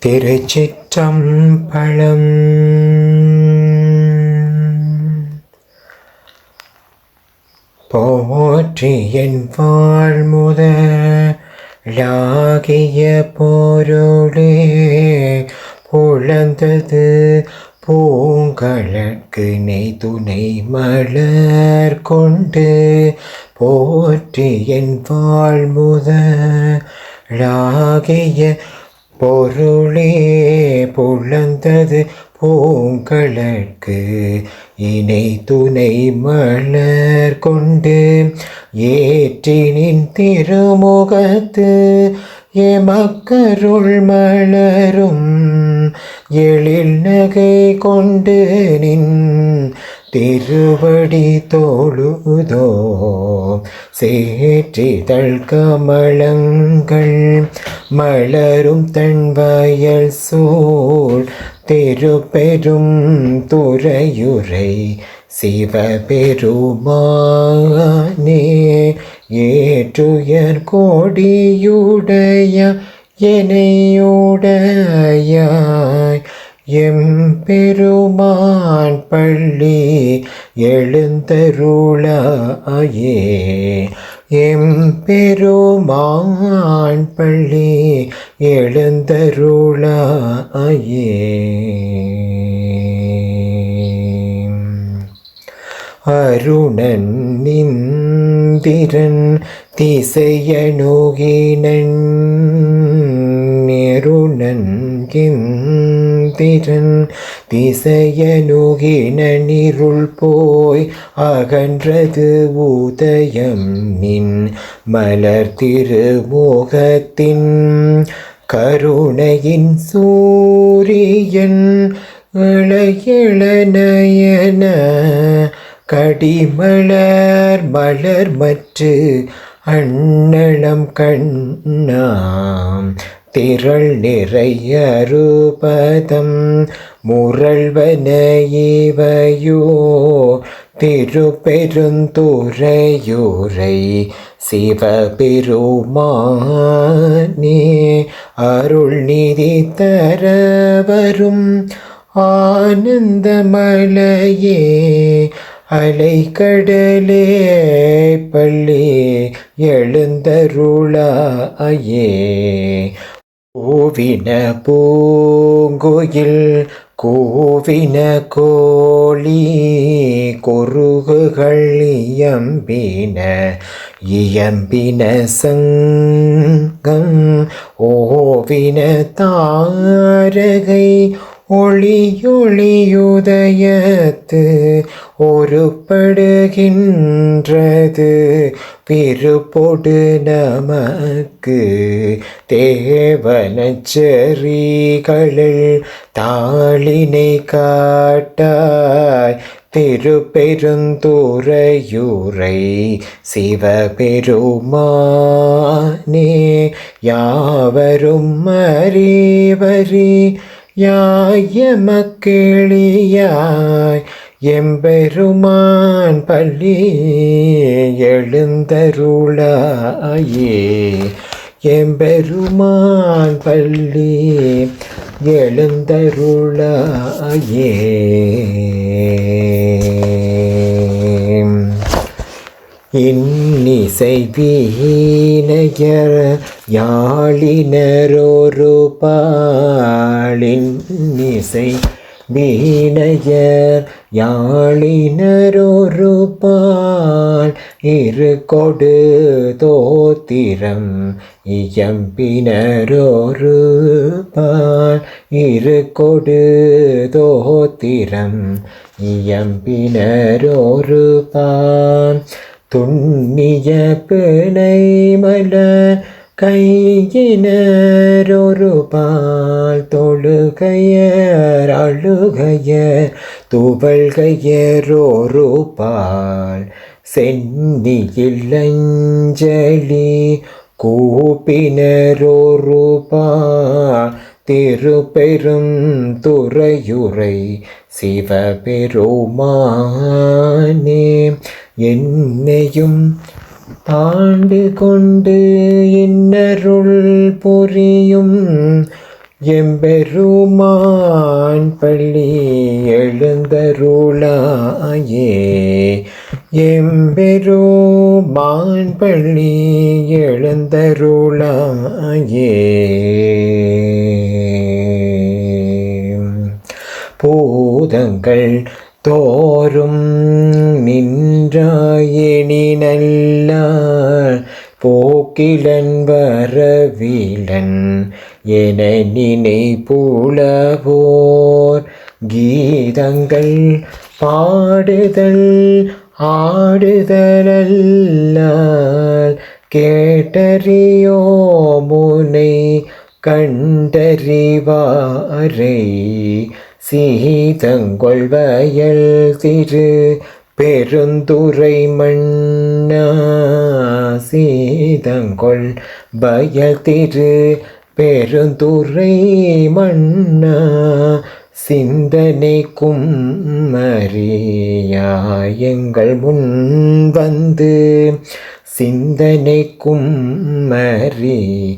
திருச்சிற்றம்பலம். போற்றி என் வாழ்முதலாகிய பொருளே, புலந்தது பூங்கழற்கு நெய் துணை மலர் கொண்டு. போற்றி என் வாழ்முதலாகிய பொருளே, புலந்தது பூங்கழற்கு இணை துணை மலர் கொண்டு. ஏற்றினின் திருமுகத்து எமக்கருள் மலரும் எழில் நகை கொண்டு நின் திருவடி தொழுதோ. சேற்றிதழ் கமலங்கள் மலரும் தன்வயல் சூழ் திருப்பெரும் துறையுரை சிவபெருமானே. ஏற்றுயர் கோடியுடைய எனையுடையாய் எம்பெருமான் பள்ளி எழுந்தருளாயே. எம்பெருமான் பள்ளி எழுந்தருளாயே. அருணன் இந்திரன் திசையணுகினன், நெருணன் இந்திரன் திசையணுகினன் இருள் போய் அகன்றது உதயம் நின் மலர் திருமுகத்தின். கருணையின் சூரியன் இளையள நயன கடிமலர் மலர் மற்று அண்ணளம் கண்ணாம். திரள் நிறைய ரூபதம் முரள்வன இவையோ திருப்பெருந்துறையுரை சிவபெருமானே. அருள் நிதி தரவரும் ஆனந்தமலையே, அலைக்கடலே பள்ளி எழுந்தருளாயே. கூவின பூங்குயில் கூவின கோழி குருகுகள் இயம்பின இயம்பின சங்கம். ஓவின தாரகை ஒளியொளியுதயத்து ஒருப்படுகின்றது விருப்பொடு நமக்கு. தேவனச்சரிகளில் தாளினை காட்டாய் திருப்பெருந்துறையுரை சிவபெருமானே. யாவரும் அறிவரி யாயமக்கெளியாய் எம்பெருமான் பள்ளி எழுந்தருளாயே. எம்பெருமான் பள்ளி எழுந்தருளாயே. இன்னிசை வீணையர் யாழினரொரு பாலின். இன்னிசை வீணையர் யாழினரொரு பால் இரு கொடு தோத்திரம் இயம்பினரொரு பால். இரு கொடு தோத்திரம் இயம்பினரொரு பால். துண்ணிய பிணை மலர் கையினரொரு பால். தொழுகையர் அழுகையர் துவள்கையரொரு பால். சென்னியில் அஞ்சலி கூப்பினரொரு பால். திருப்பெரும் துறையுரை சிவபெருமானே. என்னையும் ஆண்டு கொண்டு இன்னருள் புரியும் எம்பெருமான் பள்ளி எழுந்தருளாயே. எம்பெருமான் பள்ளி எழுந்தருளாயே. பூதங்கள் தோறும் நின்றாயினினல்லால் போக்கிலன் வரவிலன் என நினை புலவோர் கீதங்கள் பாடுதல் ஆடுதலல்லால் கேட்டறியோ முனை கண்டறிவாரை சீதங்கொள் வயல் திரு பெருந்துறை மன்னா. சீதங்கொள் வயல் திரு பெருந்துறை மன்னா. சிந்தனைக்கும் மறியாயங்கள் முன் வந்து சிந்தனைக்கும் மறியாயங்கள்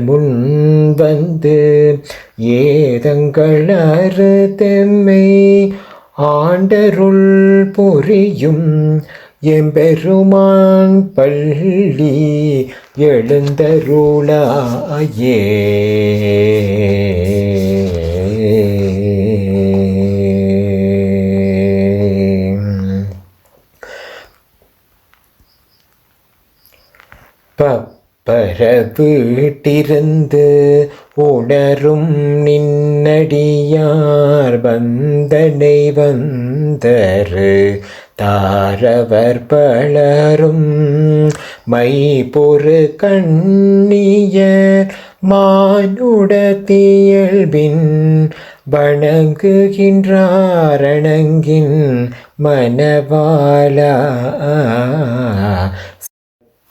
முன் வந்து ஏதங்கள் அறுதெம்மை ஆண்டருள் புரியும் எம்பெருமான் பள்ளி எழுந்தருளாயே. பரவிட்டிருந்து உணரும் நின்னடியார் வந்தனை வந்தரு தாரவர் பலரும் மைபொரு கண்ணியர் மானுடத்தியல்பின் வணங்குகின்றாரணங்கின் மனவாலா.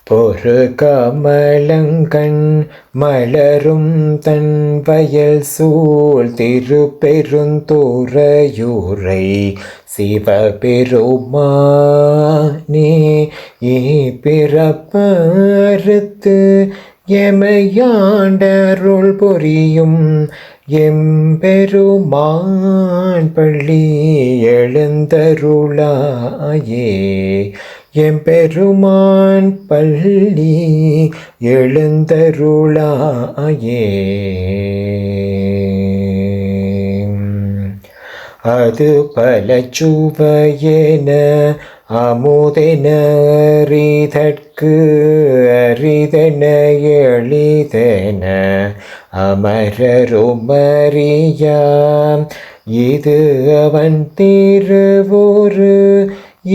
பொரு கமலங்கண் மலரும் தன் வயல் சூழ் திருப்பெருந்துறையூரை சிவபெருமானே பிறப்பறுத்து எமையாண்டருள் பொரியும் எம்பெருமான் பள்ளி எழுந்தருளாயே. எம்பெருமான் பள்ளி எழுந்தருளாயே. அது பல சுவையென அமுதென அறிதற்கு அரிதென எளிதென அமரருமறியாம் இது அவன் திருவுரு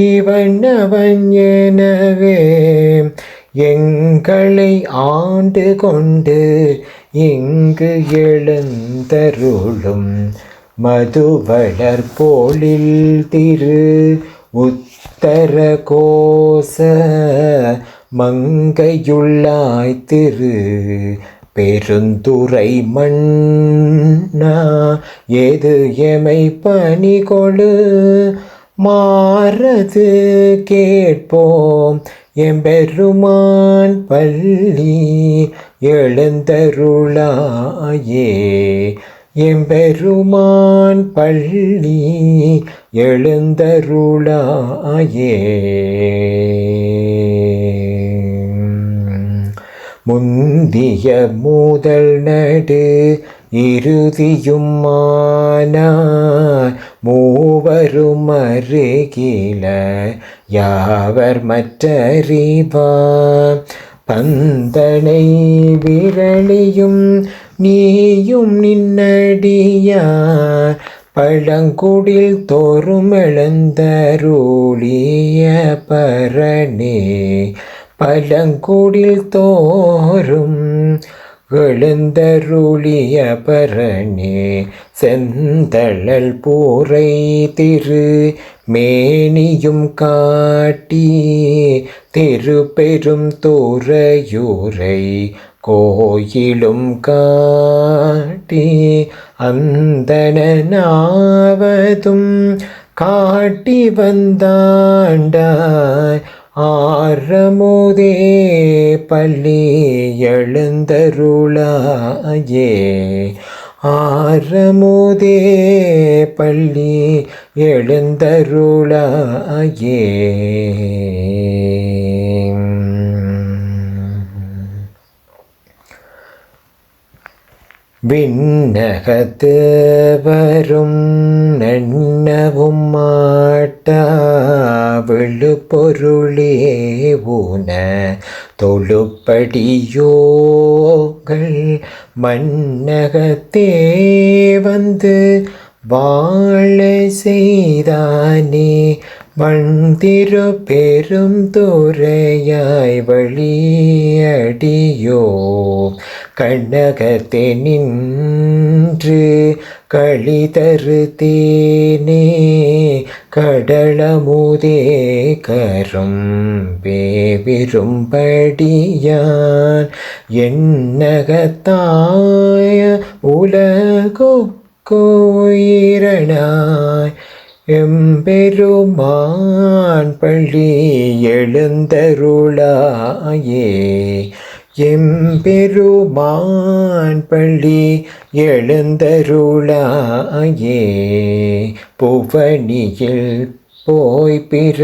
இவன் அவன் எனவே எங்களை ஆண்டு கொண்டு இங்கு எழுந்தருளும் மதுவளர் போலில் திரு உத்தர கோச மங்கையுள்ளாய் திரு பெருந்துறை மன்னா. ஏது எமை பணி கொடு மாறது கேட்போம் எம்பெருமான் பள்ளி எழுந்தருளாயே. எம்பெருமான் பள்ளி எழுந்தருளாயே. முந்திய முதல் நடு இறுதியும் மானார் மூவரும் அருகில யாவர் மற்றறிவார் பந்தனை விரலியும் நீயும் நின்னடியார் பழங்குடில் தோறும் எழுந்தருளிய பரணே. பழங்குடில் தோறும் எழுந்தருளிய பரணே. செந்தழல் பூரை திரு மேனியும் காட்டி திருப்பெரும் துறையூரை கோயிலும் காட்டி அந்தனாவதும் காட்டி வந்தாண்டாய் ஆரமுதே பள்ளி எழுந்தருளாயே ஆரமுதே பள்ளி எழுந்தருளாயே விண்ணகத்து வரும் நன்னவும் மாட்டா விழுப்பொருளே ஊன தொழுப்படியோங்கள் மண்ணகத்தே வந்து வாழ செய்தானே வந்திரு பெரும் துறையாய் வழியடியோ கண்ணகத்தே நின்று களிதரு தேனே கடலமுதே கரும் பேவிரும்படியான் எண்ணகத்தாய உலகுயிரனாய் எம்பெருமான் பள்ளி எழுந்தருளாயே எம்பெருமான் பள்ளி எழுந்தருளாயே புவனியில் போய் பிற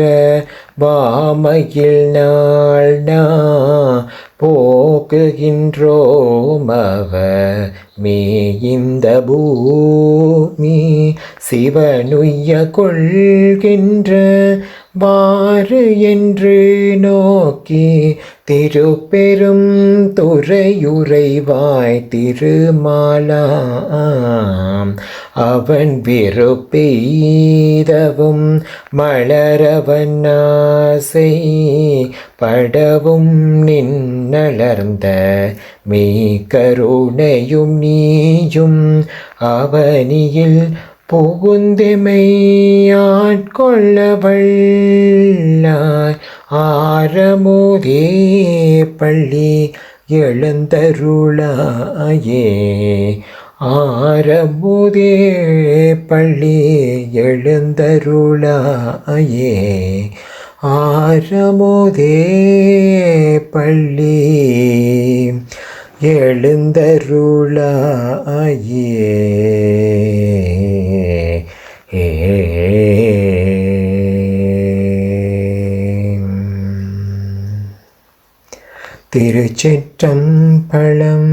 வாமையில் நாள்னா போக்குகின்றோம் மே இந்த பூமி சிவனுய்ய கொள்கின்ற வாறு என்று நோக்கி திருப்பெரும் துறையுறைவாய் திருமாலாம் அவன் விருப்பெய்தவும் மலரவன் ஆசை படவும் நின்னலர்ந்த மெய் கருணையும் நீயும் அவனியில் புகுந்தெமையாட்கொள்ளவல்லாய் ஆரமுதே பள்ளி எழுந்தருளாயே ஆரமுதே பள்ளி எழுந்தருளாயே ஆரமுதே பள்ளி எழுந்தருளாயே திருச்சிற்றம்பலம்.